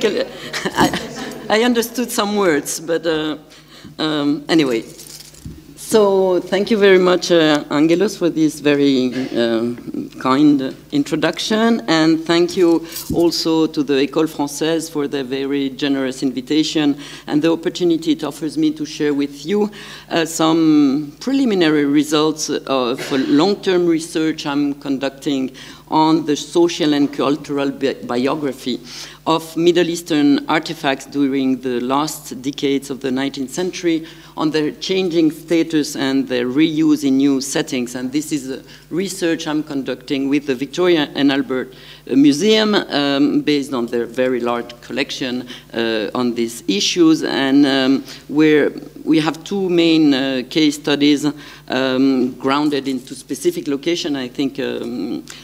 I understood some words, but anyway. So thank you very much, Angelos, for this very kind introduction, and thank you also to the École Française for the very generous invitation and the opportunity it offers me to share with you some preliminary results of long-term research I'm conducting on the social and cultural biography of Middle Eastern artifacts during the last decades of the 19th century, on their changing status and their reuse in new settings. And this is a research I'm conducting with the Victoria and Albert Museum, based on their very large collection on these issues, and where we have two main case studies grounded into specific location. I think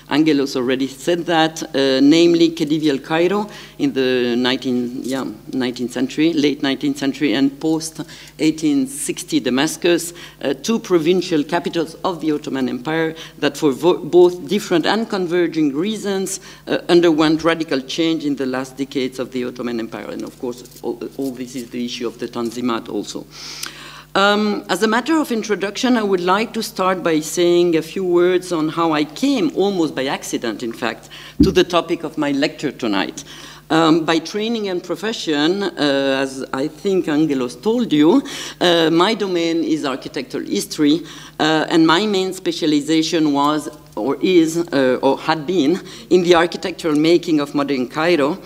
Angelos already said that, namely Khedivial Cairo in the 19th century, late 19th century, and post-1860 Damascus, two provincial capitals of the Ottoman Empire that for both different and converging reasons underwent radical change in the last decades of the Ottoman Empire. And of course, all this is the issue of the Tanzimat also. As a matter of introduction, I would like to start by saying a few words on how I came, almost by accident in fact, to the topic of my lecture tonight. By training and profession, as I think Angelos told you, my domain is architectural history, and my main specialization was, or is, or had been, in the architectural making of modern Cairo,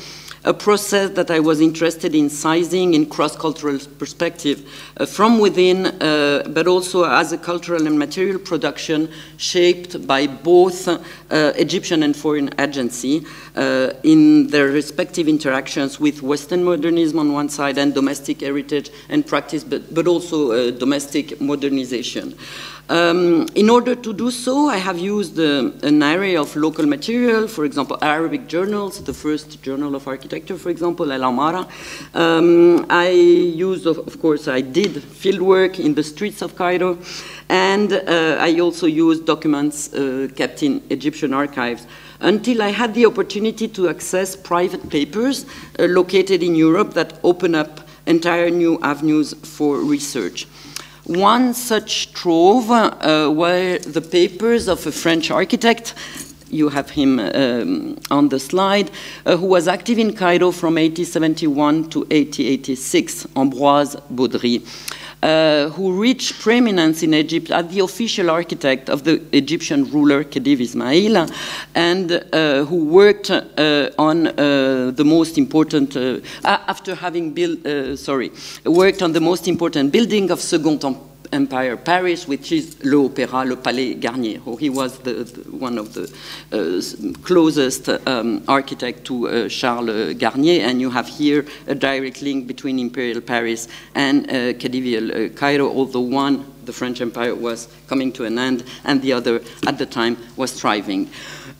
a process that I was interested in sizing in cross-cultural perspective from within, but also as a cultural and material production shaped by both Egyptian and foreign agency in their respective interactions with Western modernism on one side and domestic heritage and practice, but also domestic modernization. In order to do so, I have used an array of local material, for example, Arabic journals, the first journal of architecture, for example, Al Amara. I used, of course, I did field work in the streets of Cairo, and I also used documents kept in Egyptian archives, until I had the opportunity to access private papers located in Europe that open up entire new avenues for research. One such trove were the papers of a French architect, you have him on the slide, who was active in Cairo from 1871 to 1886, Ambroise Baudry, who reached preeminence in Egypt as the official architect of the Egyptian ruler Khedive Ismail, and who worked on the most important, after having built, worked on the most important building of Second Empire Paris, which is Le Opéra, Le Palais Garnier. He was one of the closest architect to Charles Garnier, and you have here a direct link between Imperial Paris and Khedivial Cairo, although one, the French Empire, was coming to an end, and the other, at the time, was thriving.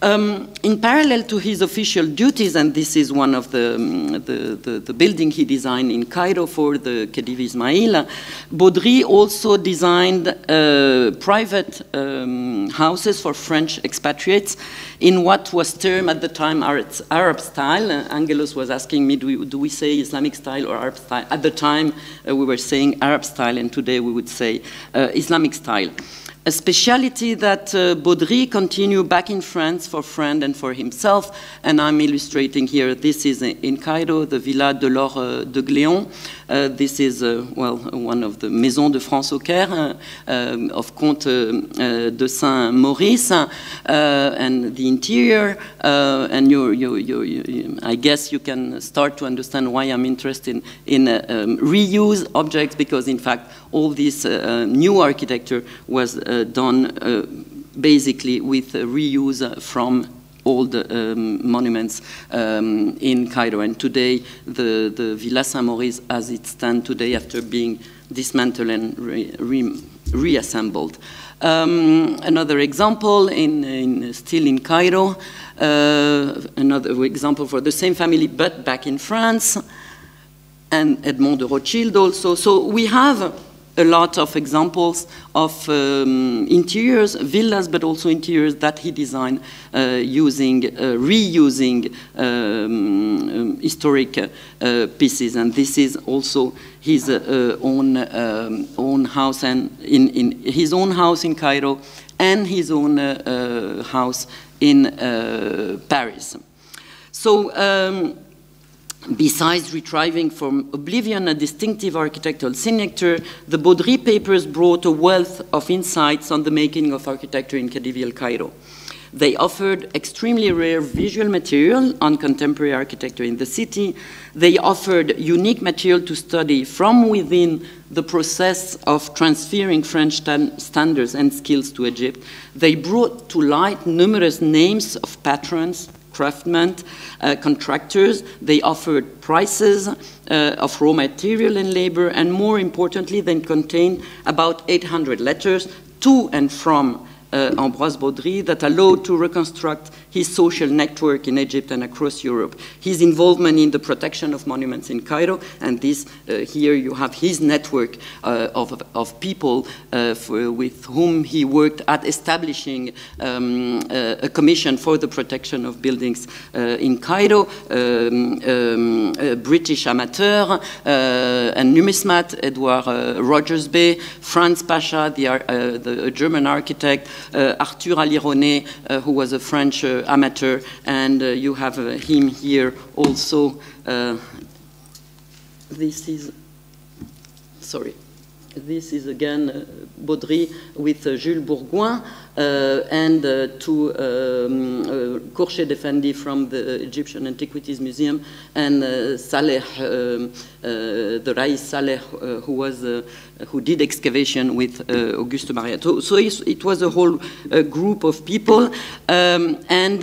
In parallel to his official duties, and this is one of the building he designed in Cairo for the Khedive Ismail, Baudry also designed private houses for French expatriates in what was termed at the time Arab style. Angelos was asking me, do we say Islamic style or Arab style? At the time, we were saying Arab style, and today we would say Islamic style. A speciality that Baudry continued back in France for friend and for himself, and I'm illustrating here. This is in Cairo, the Villa de l'Or de Gléon. This is, well, one of the Maisons de France au Caire of Comte de Saint-Maurice, and the interior. And I guess you can start to understand why I'm interested in reuse objects, because in fact all this new architecture was done basically with reuse from old monuments in Cairo. And today, the Villa Saint-Maurice, as it stands today after being dismantled and reassembled. Another example, still in Cairo, another example for the same family, but back in France, and Edmond de Rothschild also. So we have a lot of examples of interiors, villas, but also interiors that he designed reusing historic pieces. And this is also his own house, and in his own house in Cairo and his own house in Paris. So besides retrieving from oblivion a distinctive architectural signature, the Baudry papers brought a wealth of insights on the making of architecture in Khedivial Cairo. They offered extremely rare visual material on contemporary architecture in the city. They offered unique material to study from within the process of transferring French standards and skills to Egypt. They brought to light numerous names of patrons, craftsmen, contractors. They offered prices of raw material and labor, and more importantly, they contained about 800 letters to and from Ambroise Baudry that allowed to reconstruct his social network in Egypt and across Europe, his involvement in the protection of monuments in Cairo, and this here you have his network of people with whom he worked at establishing a commission for the protection of buildings in Cairo, a British amateur, and numismat, Edward Rogers-Bey, Franz Pasha, the German architect, Arthur Alironet, who was a French amateur, and you have him here also. This is again Baudry with Jules Bourgoin and to Kourchet Defendi from the Egyptian Antiquities Museum, and Saleh, the Rais Saleh, who did excavation with Auguste Maria. So it was a whole group of people, and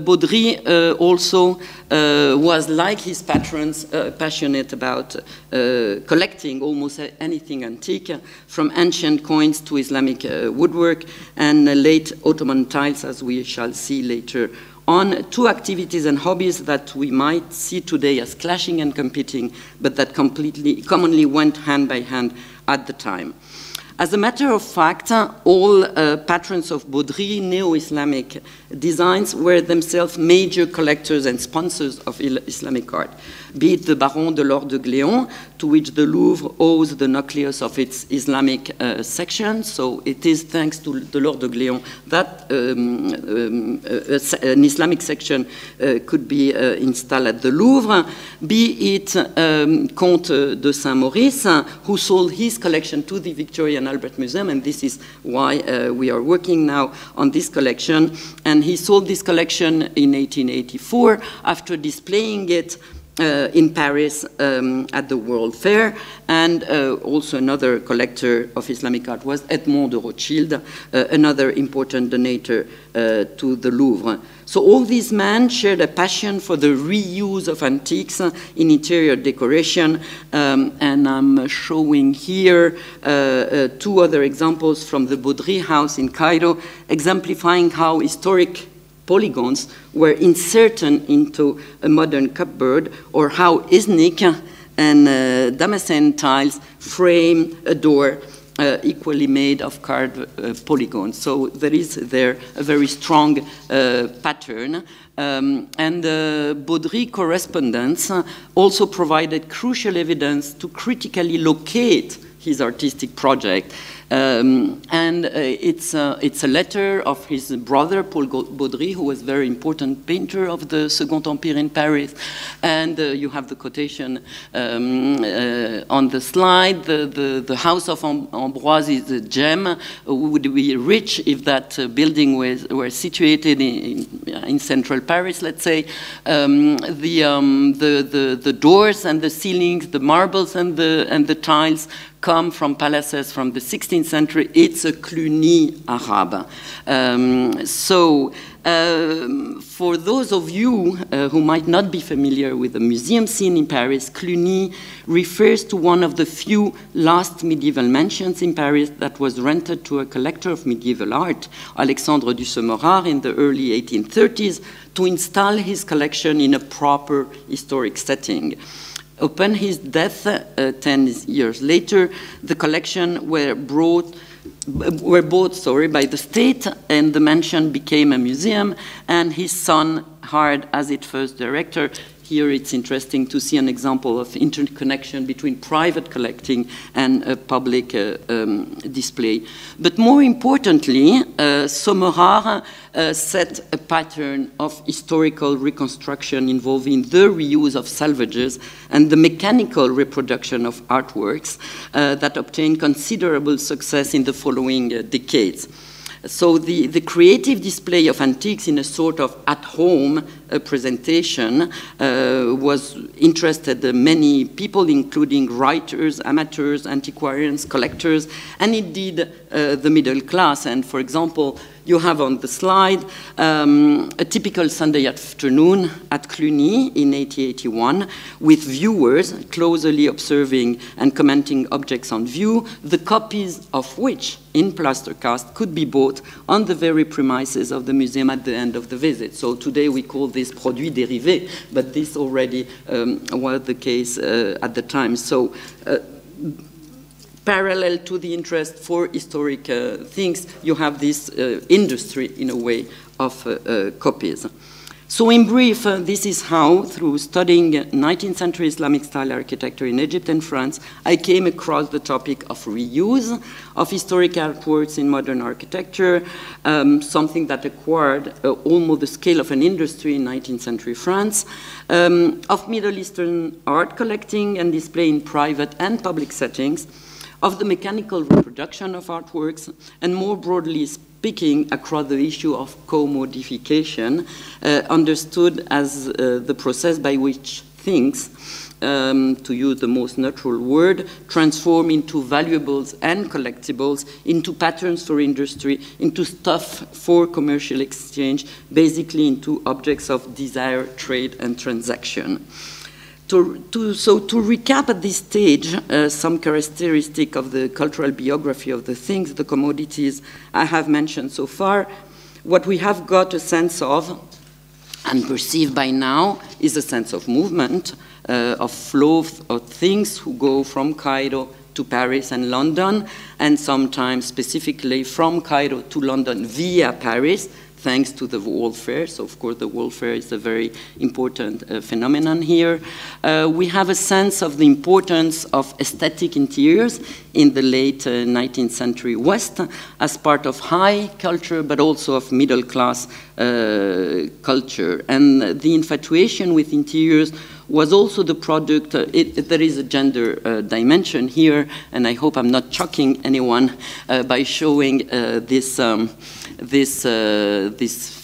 Baudry also was, like his patrons, passionate about collecting almost anything antique, from ancient coins to Islamic woodwork and late Ottoman tiles, as we shall see later on. Two activities and hobbies that we might see today as clashing and competing, but that commonly went hand by hand at the time. As a matter of fact, all patrons of Baudry neo-Islamic designs were themselves major collectors and sponsors of Islamic art, be it the Baron de l'Or de Gléon, to which the Louvre owes the nucleus of its Islamic section. So it is thanks to the L'Or de Gléon that an Islamic section could be installed at the Louvre, be it Comte de Saint-Maurice, who sold his collection to the Victoria and Albert Museum, and this is why we are working now on this collection. And he sold this collection in 1884 after displaying it in Paris at the World Fair. And also another collector of Islamic art was Edmond de Rothschild, another important donator to the Louvre. So all these men shared a passion for the reuse of antiques in interior decoration, and I'm showing here two other examples from the Baudry house in Cairo, exemplifying how historic polygons were inserted into a modern cupboard, or how Islamic and Damascene tiles frame a door equally made of carved polygons. So there is there a very strong pattern. And Baudry correspondence also provided crucial evidence to critically locate his artistic project. It's a letter of his brother, Paul Baudry, who was a very important painter of the Second Empire in Paris. And you have the quotation on the slide. The house of Ambroise is a gem. Would be rich if that building were situated in central Paris, let's say. The doors and the ceilings, the marbles and the tiles come from palaces from the 16th century. It's a Cluny Arab. For those of you who might not be familiar with the museum scene in Paris, Cluny refers to one of the few last medieval mansions in Paris that was rented to a collector of medieval art, Alexandre du Semerard, in the early 1830s, to install his collection in a proper historic setting. Upon his death, 10 years later, the collection were bought by the state, and the mansion became a museum, and his son hired as its first director. Here it's interesting to see an example of interconnection between private collecting and public display. But more importantly, Sommerard set a pattern of historical reconstruction involving the reuse of salvages and the mechanical reproduction of artworks that obtained considerable success in the following decades. So the creative display of antiques in a sort of at-home presentation was interested many people, including writers, amateurs, antiquarians, collectors, and indeed the middle class. And for example, you have on the slide a typical Sunday afternoon at Cluny in 1881 with viewers closely observing and commenting objects on view, the copies of which in plaster cast could be bought on the very premises of the museum at the end of the visit. So today we call this produits dérivés, but this already was the case at the time. So parallel to the interest for historic things, you have this industry, in a way, of copies. So in brief, this is how, through studying 19th century Islamic style architecture in Egypt and France, I came across the topic of reuse of historic artworks in modern architecture, something that acquired almost the scale of an industry in 19th century France, of Middle Eastern art collecting and display in private and public settings, of the mechanical reproduction of artworks, and more broadly speaking, across the issue of commodification, understood as the process by which things, to use the most natural word, transform into valuables and collectibles, into patterns for industry, into stuff for commercial exchange, basically into objects of desire, trade, and transaction. So to recap at this stage some characteristic of the cultural biography of the things, the commodities I have mentioned so far, what we have got a sense of and perceived by now is a sense of movement, of flow of things who go from Cairo to Paris and London, and sometimes specifically from Cairo to London via Paris, thanks to the World Fair. So, of course, the World Fair is a very important phenomenon here. We have a sense of the importance of aesthetic interiors in the late 19th century West as part of high culture, but also of middle class culture. And the infatuation with interiors was also the product, there is a gender dimension here, and I hope I'm not shocking anyone by showing this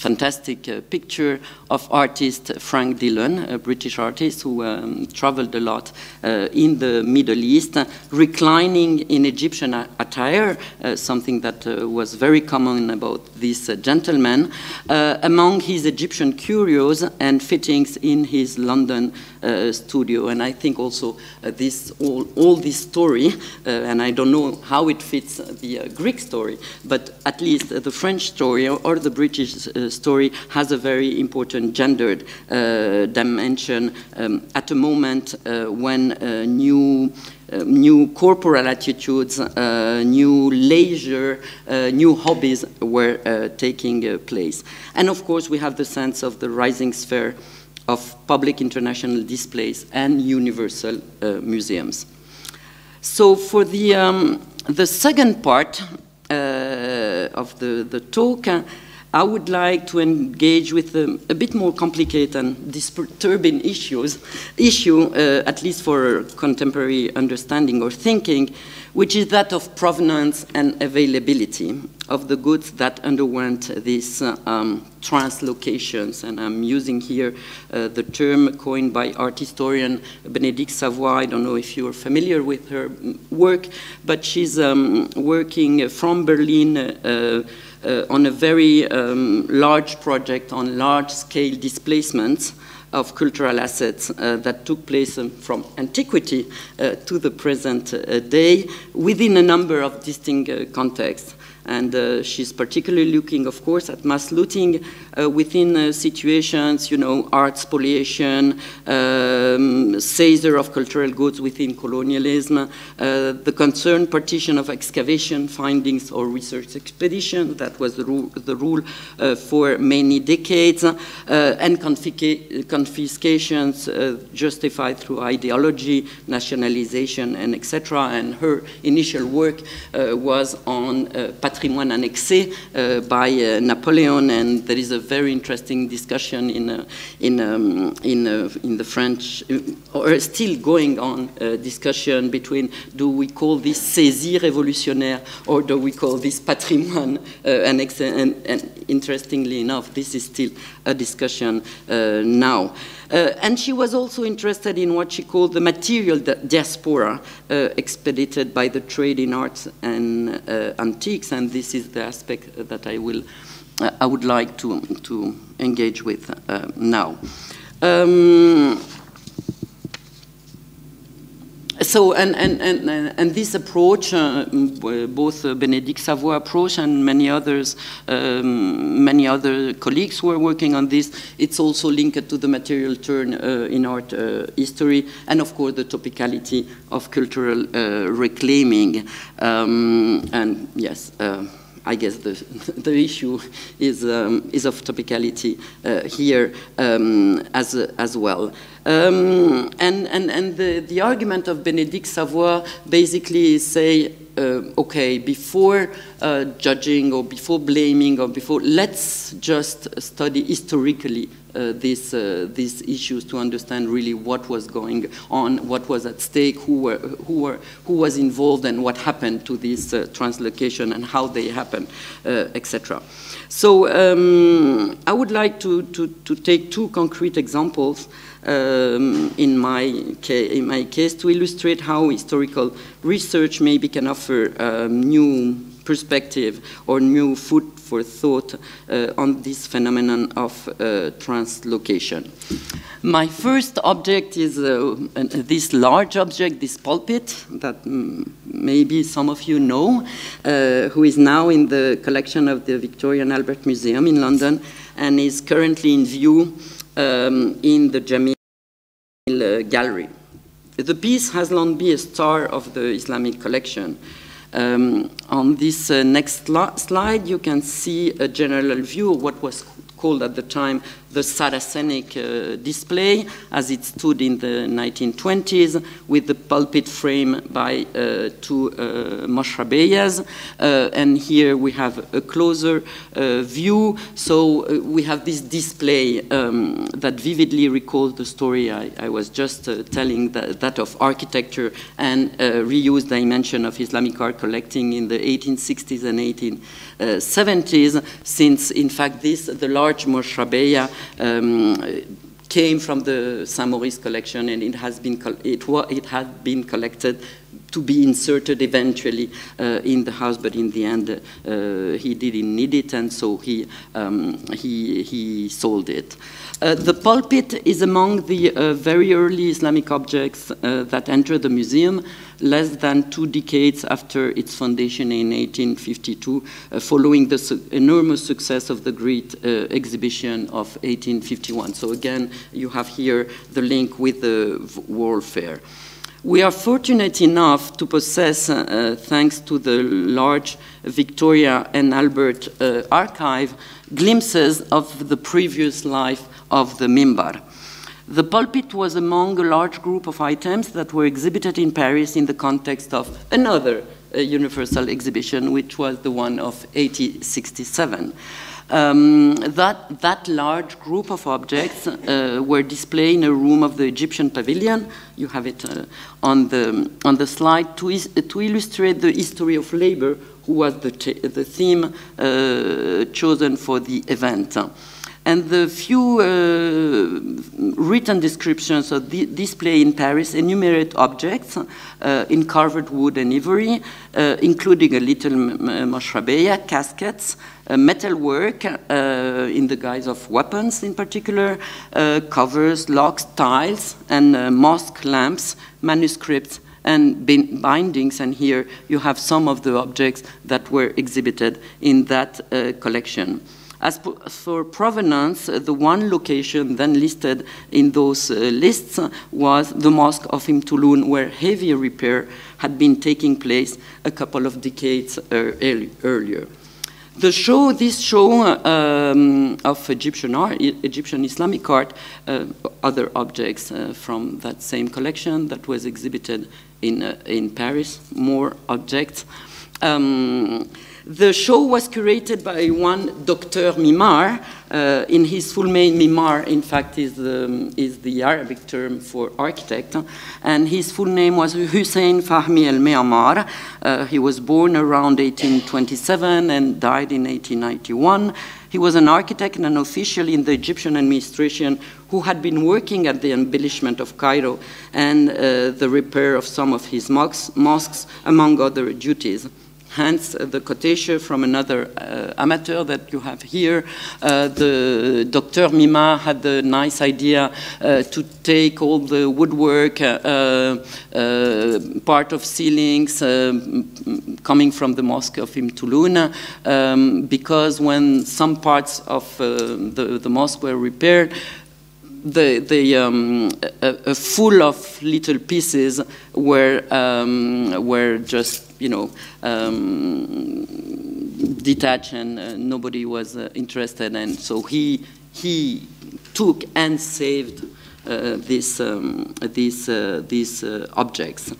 fantastic picture of artist Frank Dillon, a British artist who traveled a lot in the Middle East, reclining in Egyptian attire, something that was very common about this gentleman, among his Egyptian curios and fittings in his London studio. And I think also all this story, and I don't know how it fits the Greek story, but at least the French story or the British story has a very important gendered dimension at a moment when new corporal attitudes, new leisure, new hobbies were taking place. And of course we have the sense of the rising sphere of public international displays and universal museums. So for the second part of the talk, I would like to engage with a bit more complicated and disturbing issue, at least for contemporary understanding or thinking, which is that of provenance and availability of the goods that underwent these translocations. And I'm using here the term coined by art historian Bénédicte Savoie. I don't know if you're familiar with her work, but she's working from Berlin on a very large project on large-scale displacements of cultural assets that took place from antiquity to the present day within a number of distinct contexts. And she's particularly looking, of course, at mass looting within situations, you know, art spoliation, seizure of cultural goods within colonialism, the concerned partition of excavation findings or research expeditions, that was the rule for many decades, and confiscations justified through ideology, nationalization, and etc. And her initial work was on patrimoine annexé by Napoleon, and there is a very interesting discussion in the French, or still going on discussion between, do we call this saisie révolutionnaire or do we call this patrimoine annexé? And interestingly enough, this is still a discussion now. And she was also interested in what she called the material diaspora expedited by the trade in arts and antiques, and this is the aspect that I would like to engage with now. So, and this approach, both Bénédicte Savoy approach and many other colleagues who are working on this, it's also linked to the material turn in art history, and of course the topicality of cultural reclaiming. And yes, I guess the issue is of topicality here as well. And the argument of Bénédicte Savoy basically is say, okay, before judging or before blaming or before, let's just study historically these issues to understand really what was going on, what was at stake, who was involved, and what happened to this translocation and how they happened, etc. So I would like to take two concrete examples in my case to illustrate how historical research maybe can offer new perspective or new food for thought on this phenomenon of translocation. My first object is this large object, this pulpit, that maybe some of you know, who is now in the collection of the Victoria and Albert Museum in London, and is currently in view in the Jamil Gallery. The piece has long been a star of the Islamic collection. On this next slide, you can see a general view of what was called at the time the Saracenic display, as it stood in the 1920s, with the pulpit frame by two Moshrabeyas. And here we have a closer view. So we have this display that vividly recalls the story I was just telling, that of architecture and reused dimension of Islamic art collecting in the 1860s and 1870s, since in fact the large Mosrabeya came from the Saint Maurice collection, and it had been collected to be inserted eventually in the house, but in the end he didn't need it, and so he sold it. The pulpit is among the very early Islamic objects that entered the museum, less than 2 decades after its foundation in 1852, following the enormous success of the great exhibition of 1851. So again, you have here the link with the World Fair. We are fortunate enough to possess, thanks to the large Victoria and Albert archive, glimpses of the previous life of the mimbar. The pulpit was among a large group of items that were exhibited in Paris in the context of another universal exhibition, which was the one of 1867. That large group of objects were displayed in a room of the Egyptian pavilion. You have it on the slide to illustrate the history of labor, who was the theme chosen for the event. And the few written descriptions of the display in Paris enumerate objects in carved wood and ivory, including a little Mosrabeya, caskets, metalwork in the guise of weapons in particular, covers, locks, tiles, and mosque lamps, manuscripts, and bindings, and here you have some of the objects that were exhibited in that collection. As for provenance, the one location then listed in those lists was the Mosque of Imtulun, where heavy repair had been taking place a couple of decades earlier. This show of Egyptian art, Egyptian Islamic art, other objects from that same collection that was exhibited in Paris, more objects. The show was curated by one Dr. Mimar. In his full name, Mimar, in fact, is the Arabic term for architect. And his full name was Hussein Fahmi el-Me'amar. He was born around 1827 and died in 1891. He was an architect and an official in the Egyptian administration who had been working at the embellishment of Cairo and the repair of some of his mosques, among other duties. Hence, the quotation from another amateur that you have here. The Dr. Mima had the nice idea to take all the woodwork, part of ceilings coming from the Mosque of Imtulun, because when some parts of the mosque were repaired, full of little pieces were just, you know, detached, and nobody was interested, and so he took and saved these objects.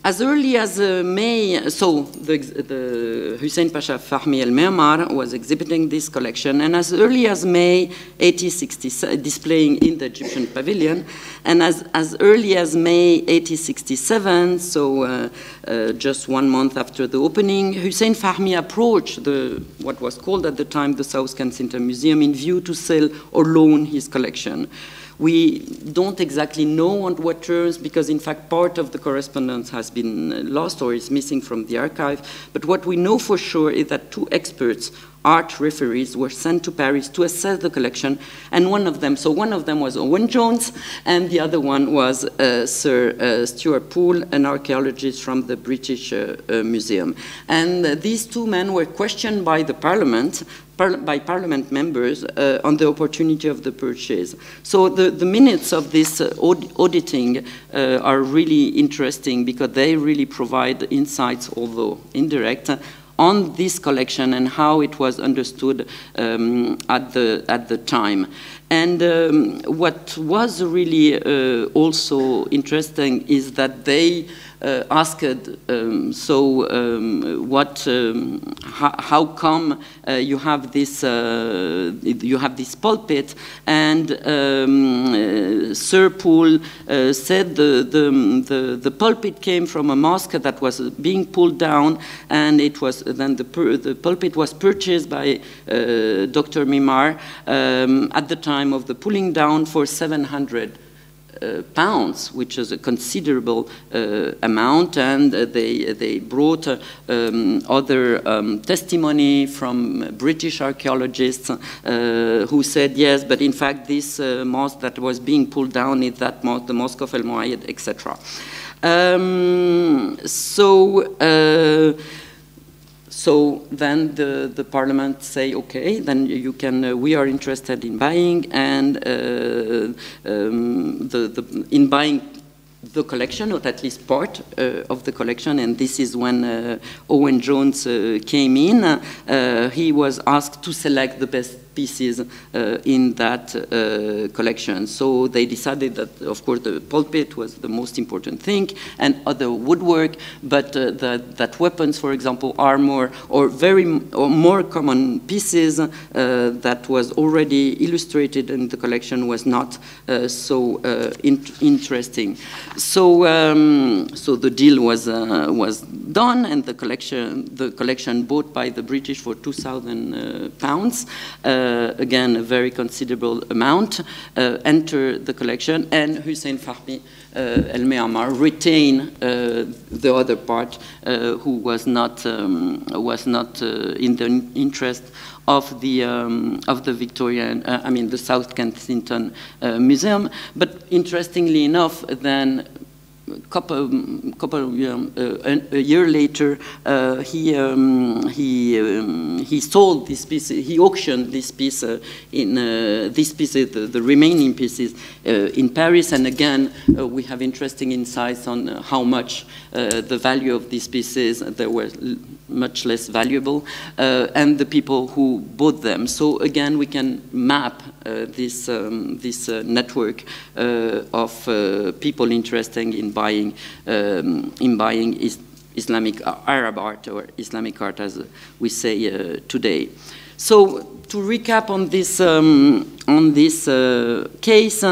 As early as May, so the Hussein Pasha Fahmi el-Me'amar was exhibiting this collection, and as early as May 1867, displaying in the Egyptian pavilion, and as early as May 1867, so just 1 month after the opening, Hussein Fahmi approached what was called at the time the South Kensington Museum in view to sell or loan his collection. We don't exactly know on what terms, because in fact part of the correspondence has been lost or is missing from the archive. But what we know for sure is that 2 experts, art referees, were sent to Paris to assess the collection, and one of them was Owen Jones, and the other one was Sir Stuart Poole, an archaeologist from the British Museum. And these 2 men were questioned by the Parliament, by Parliament members on the opportunity of the purchase. So the minutes of this auditing are really interesting, because they really provide insights, although indirect, on this collection and how it was understood at the time. And what was really also interesting is that they asked, how come you have this pulpit? And Sir Poole said the pulpit came from a mosque that was being pulled down, and it was then the pulpit was purchased by Dr. Mimar at the time of the pulling down for 700 pounds, which is a considerable amount, and they brought other testimony from British archaeologists who said yes, but in fact this mosque that was being pulled down is that mosque, the Mosque of El Muayyad, etc. So then the Parliament say, okay, then you can. We are interested in buying, and in buying the collection, or at least part of the collection. And this is when Owen Jones came in. He was asked to select the best pieces in that collection. So they decided that, of course, the pulpit was the most important thing, and other woodwork, but that weapons, for example, armor, or more common pieces that was already illustrated in the collection was not so interesting. So the deal was done, and the collection bought by the British for £2,000. again, a very considerable amount, enter the collection, and Hussein Fahmi El Meammar retain the other part, who was not in the interest of the Victorian, the South Kensington Museum. But interestingly enough, then a year later, he sold this piece. He auctioned this piece the remaining pieces in Paris. And again, we have interesting insights on how much the value of these pieces. They were much less valuable, and the people who bought them. So again, we can map this network of people interested in buying Islamic Arab art, or Islamic art as we say today. So to recap on this case,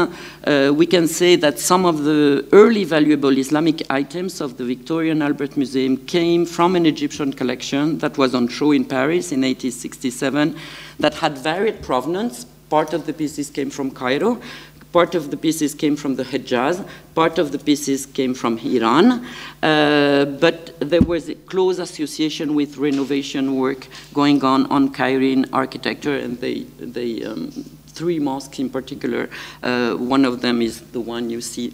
we can say that some of the early valuable Islamic items of the Victorian Albert Museum came from an Egyptian collection that was on show in Paris in 1867 that had varied provenance. Part of the pieces came from Cairo, part of the pieces came from the Hejaz, part of the pieces came from Iran, but there was a close association with renovation work going on Cairene architecture, and three mosques in particular. One of them is the one you see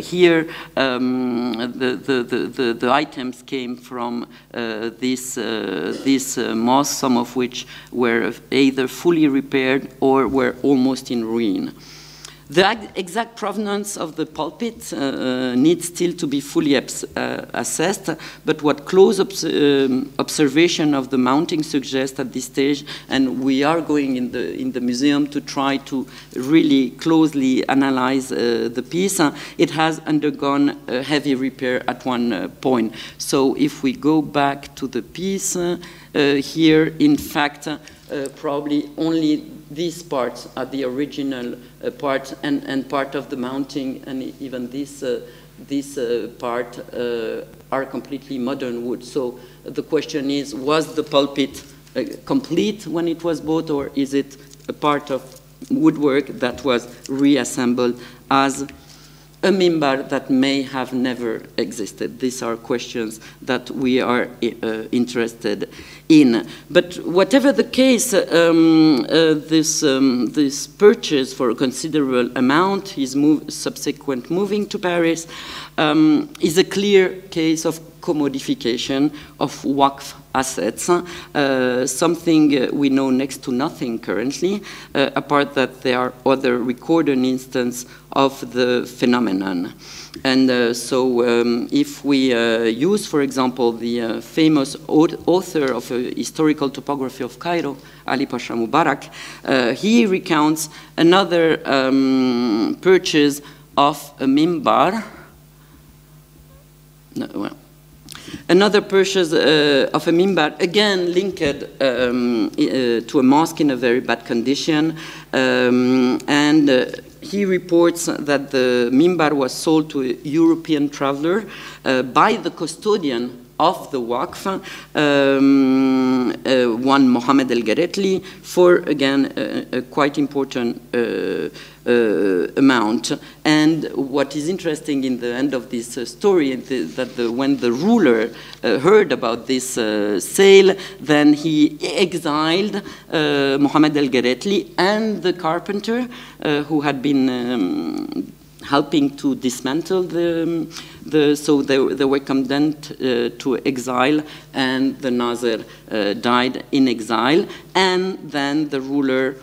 here. The items came from these mosques, some of which were either fully repaired or were almost in ruin. The exact provenance of the pulpit needs still to be fully assessed, but what close observation of the mounting suggests at this stage, and we are going in the museum to try to really closely analyze the piece, it has undergone a heavy repair at one point. So if we go back to the piece, here, in fact, probably only these parts are the original part, and part of the mounting, and even this part are completely modern wood. So the question is, was the pulpit complete when it was bought, or is it a part of woodwork that was reassembled as a mimbar that may have never existed? These are questions that we are interested in. But whatever the case, this purchase for a considerable amount, his subsequent moving to Paris, is a clear case of commodification of Waqf assets, something we know next to nothing currently, apart that there are other recorded instances of the phenomenon. And so if we use, for example, the famous author of a historical topography of Cairo, Ali Pasha Mubarak, he recounts another purchase of a mimbar. Another purchase of a mimbar, again linked to a mosque in a very bad condition, and he reports that the mimbar was sold to a European traveler by the custodian of the Waqf, one Mohammed El-Geretli, for, again, a quite important amount. And what is interesting in the end of this story is that when the ruler heard about this sale, then he exiled Mohammed El-Geretli and the carpenter who had been helping to dismantle so they were condemned to exile, and the Nazir died in exile, and then the ruler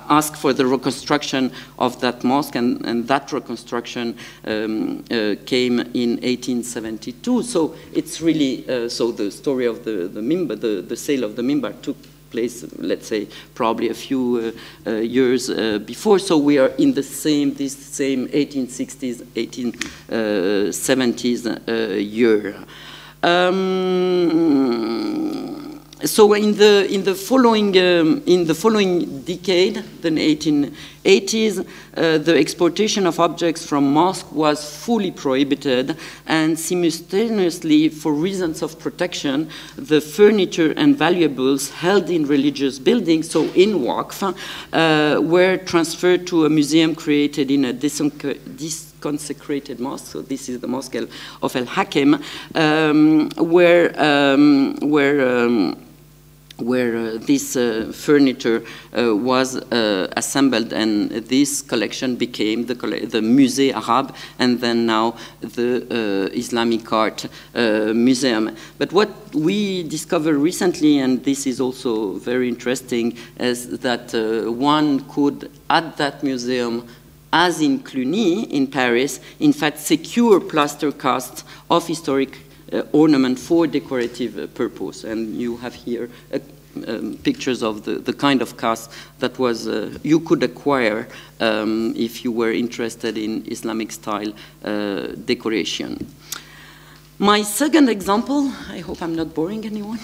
asked for the reconstruction of that mosque, and that reconstruction came in 1872. So it's really, so the story of the mimbar, the sale of the mimbar took place, let's say, probably a few years before. So we are in this same 1860s, 1870s year. So in the following decade, the 1880s, the exportation of objects from mosque was fully prohibited, and simultaneously, for reasons of protection, the furniture and valuables held in religious buildings, so in Waqf, were transferred to a museum created in a consecrated mosque. So this is the mosque of El Hakim, where this furniture was assembled, and this collection became the Musée Arabe, and then now the Islamic Art Museum. But what we discovered recently, and this is also very interesting, is that one could, at that museum, as in Cluny in Paris, in fact secure plaster casts of historic ornament for decorative purpose. And you have here pictures of the kind of cast that was you could acquire if you were interested in Islamic style decoration. My second example, I hope I'm not boring anyone.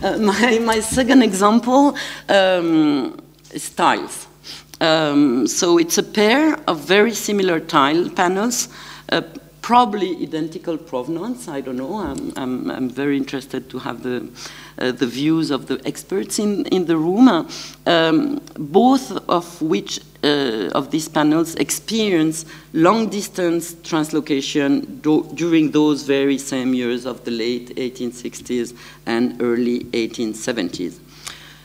My second example is tiles. So it's a pair of very similar tile panels, probably identical provenance. I don't know. I'm very interested to have the views of the experts in the room. Both of which of these panels experience long-distance translocation during those very same years of the late 1860s and early 1870s.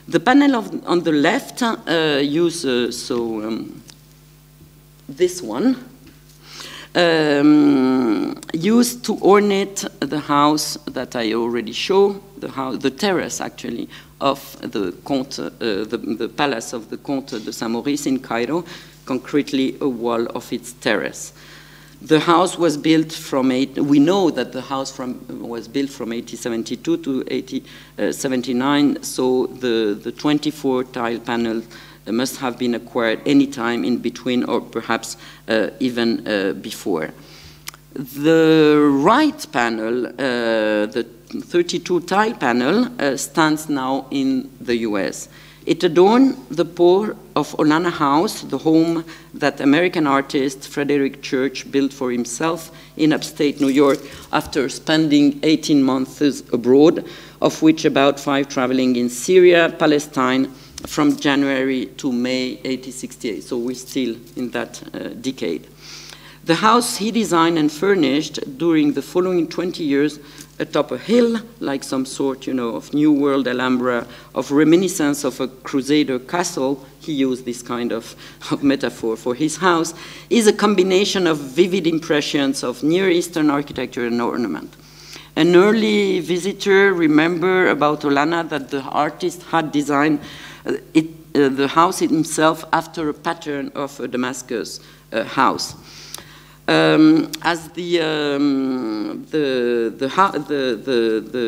The panel on the left uses this one, used to ornate the house that I already showed, the terrace actually of the Comte, the palace of the Comte de Saint-Maurice in Cairo, concretely a wall of its terrace. The house was built we know that the house was built from 1872 to 1879, so the 24 tile panel must have been acquired any time in between, or perhaps even before. The right panel, the 32 tile panel, stands now in the US. It adorned the port of Olana House, the home that American artist Frederick Church built for himself in upstate New York after spending 18 months abroad, of which about 5 traveling in Syria, Palestine, from January to May 1868. So we're still in that decade. The house he designed and furnished during the following 20 years atop a hill, like some sort, of New World Alhambra, of reminiscence of a Crusader castle, he used this kind of metaphor for his house, is a combination of vivid impressions of Near Eastern architecture and ornament. An early visitor remembered about Olana that the artist had designed the house himself after a pattern of a Damascus house. As the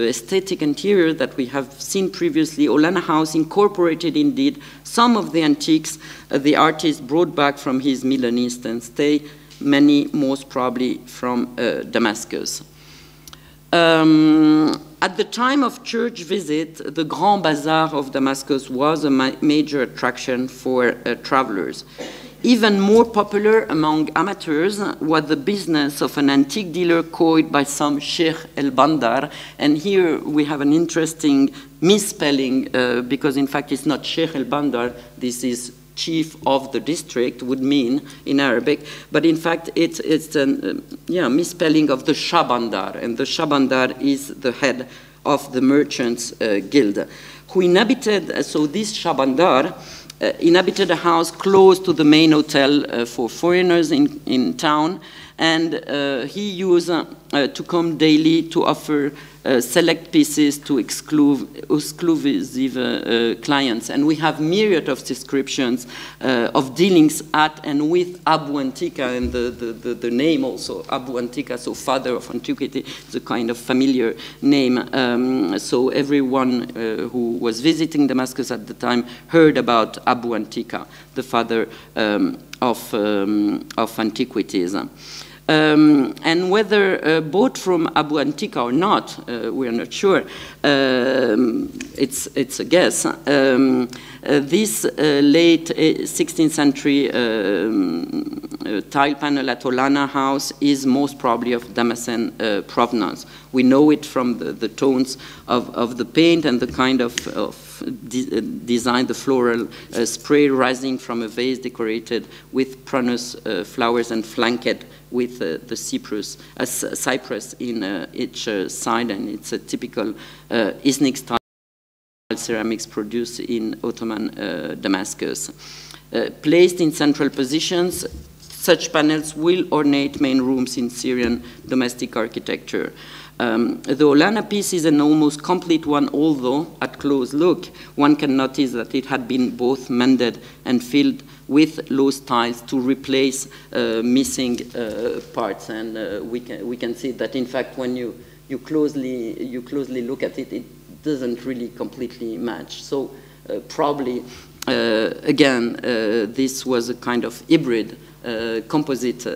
aesthetic interior that we have seen previously, Olana House incorporated indeed some of the antiques the artist brought back from his Middle Eastern stay, many most probably from Damascus. At the time of church visit, the Grand Bazaar of Damascus was a major attraction for travelers. Even more popular among amateurs was the business of an antique dealer coined by some Sheikh el-Bandar. And here we have an interesting misspelling because in fact it's not Sheikh el-Bandar, this is chief of the district would mean in Arabic, but in fact it's a misspelling of the Shabandar, and the Shabandar is the head of the Merchants Guild, who inhabited, so this Shabandar inhabited a house close to the main hotel for foreigners in town, and he used to come daily to offer select pieces to exclusive clients. And we have myriad of descriptions of dealings at and with Abu Antika, and the name also, Abu Antika, so father of antiquity, is a kind of familiar name. So everyone who was visiting Damascus at the time heard about Abu Antika, the father of antiquities. And whether bought from Abu Antika or not, we are not sure. It's a guess. This late 16th century tile panel at Olana House is most probably of Damascene provenance. We know it from the tones of the paint and the kind of design, the floral spray rising from a vase decorated with prunus flowers and flanked with the cypress in each side, and it's a typical Islamic style ceramics produced in Ottoman Damascus. Placed in central positions, such panels will ornate main rooms in Syrian domestic architecture. The Olana piece is an almost complete one, although at close look, one can notice that it had been both mended and filled with loose tiles to replace missing parts. And we can see that, in fact, when you closely look at it, it doesn't really completely match. So probably, again, this was a kind of hybrid composite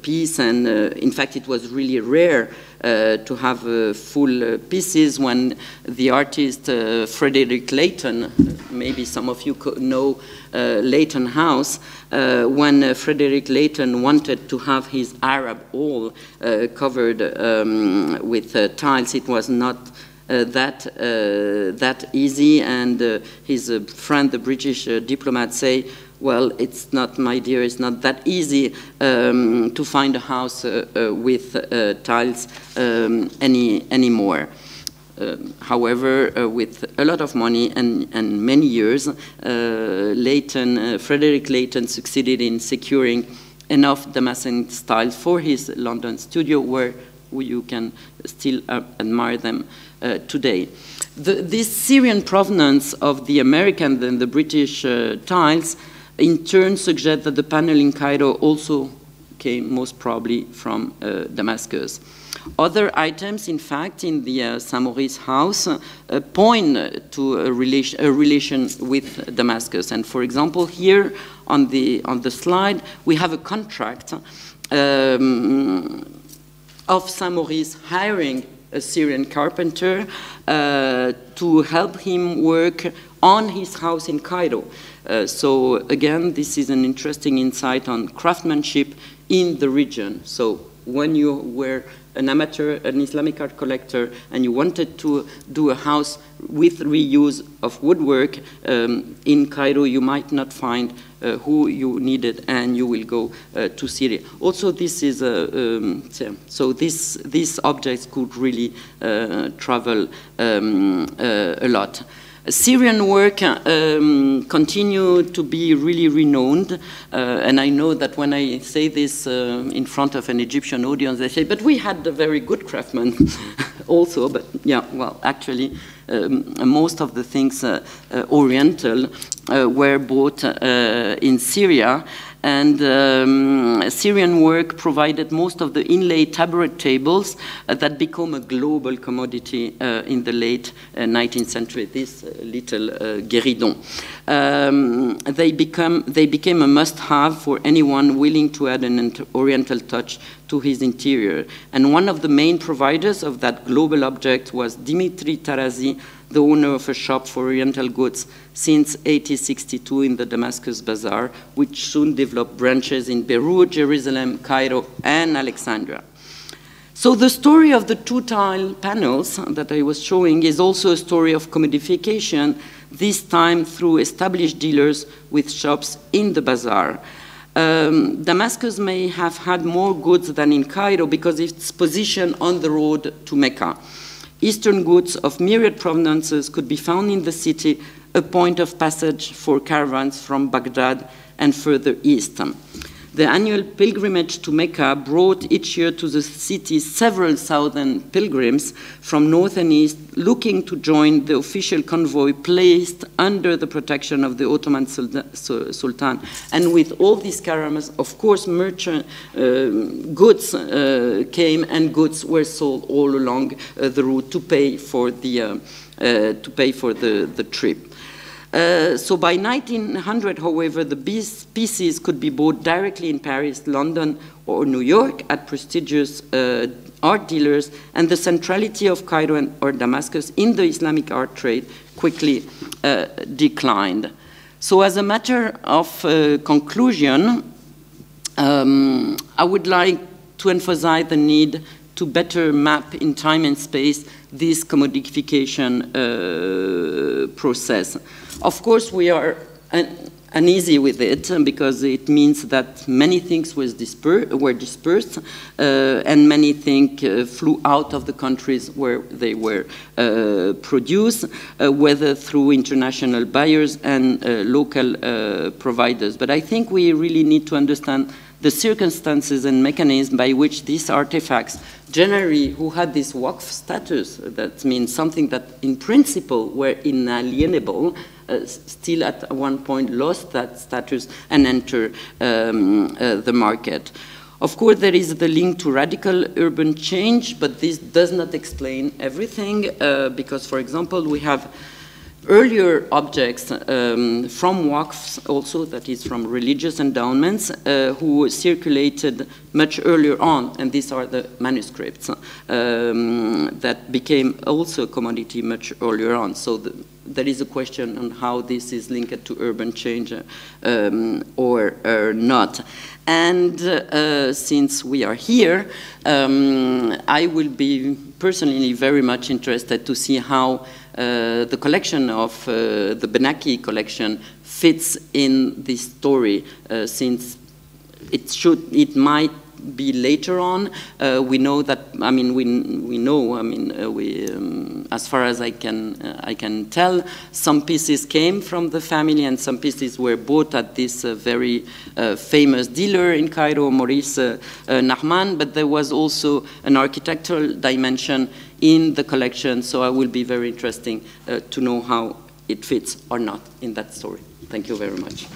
piece, and in fact it was really rare to have full pieces. When the artist Frederick Leighton, maybe some of you know Leighton House, when Frederick Leighton wanted to have his Arab hall covered with tiles, it was not that easy, and his friend, the British diplomat, say, well, it's not, my dear, it's not that easy to find a house with tiles anymore. However, with a lot of money and many years, Frederick Leighton succeeded in securing enough Damascene styles for his London studio, where you can still admire them today. This Syrian provenance of the American and the British tiles in turn suggests that the panel in Cairo also came most probably from Damascus. Other items, in fact, in the Saint Maurice house point to a relation with Damascus. And for example, here on the slide, we have a contract of Saint Maurice hiring a Syrian carpenter to help him work on his house in Cairo. So again, this is an interesting insight on craftsmanship in the region. So when you were an amateur, an Islamic art collector, and you wanted to do a house with reuse of woodwork in Cairo, you might not find who you needed, and you will go to Syria. Also, this is so these objects could really travel a lot. Syrian work continued to be really renowned, and I know that when I say this in front of an Egyptian audience, they say, but we had a very good craftsmen also, but yeah, well, actually, most of the things Oriental were bought in Syria, and Syrian work provided most of the inlaid tabaret tables that become a global commodity in the late 19th century, this little guéridon. They became a must-have for anyone willing to add an Oriental touch to his interior. And one of the main providers of that global object was Dimitri Tarazi, the owner of a shop for Oriental goods since 1862 in the Damascus Bazaar, which soon developed branches in Beirut, Jerusalem, Cairo, and Alexandria. So the story of the two-tile panels that I was showing is also a story of commodification, this time through established dealers with shops in the bazaar. Damascus may have had more goods than in Cairo because of its position on the road to Mecca. Eastern goods of myriad provenances could be found in the city, a point of passage for caravans from Baghdad and further east. The annual pilgrimage to Mecca brought each year to the city several thousand pilgrims from north and east looking to join the official convoy placed under the protection of the Ottoman Sultan. And with all these caravans, of course, merchant goods came, and goods were sold all along the route to pay for the trip. So by 1900, however, the pieces could be bought directly in Paris, London, or New York at prestigious art dealers, and the centrality of Cairo or Damascus in the Islamic art trade quickly declined. So as a matter of conclusion, I would like to emphasize the need to better map in time and space this commodification process. Of course, we are uneasy with it because it means that many things were dispersed and many things flew out of the countries where they were produced, whether through international buyers and local providers. But I think we really need to understand the circumstances and mechanisms by which these artifacts, generally who had this waqf status, that means something that in principle were inalienable, still at one point lost that status and enter the market. Of course, there is the link to radical urban change, but this does not explain everything because, for example, we have earlier objects from waqfs also, that is from religious endowments, who circulated much earlier on, and these are the manuscripts that became also a commodity much earlier on. So there is a question on how this is linked to urban change or not. And since we are here, I will be personally very much interested to see how the collection of the Benakis collection fits in this story, since it might be later on. We know that, I mean, as far as I can tell, some pieces came from the family and some pieces were bought at this very famous dealer in Cairo, Maurice Nahman, but there was also an architectural dimension in the collection, so it will be very interesting to know how it fits or not in that story. Thank you very much.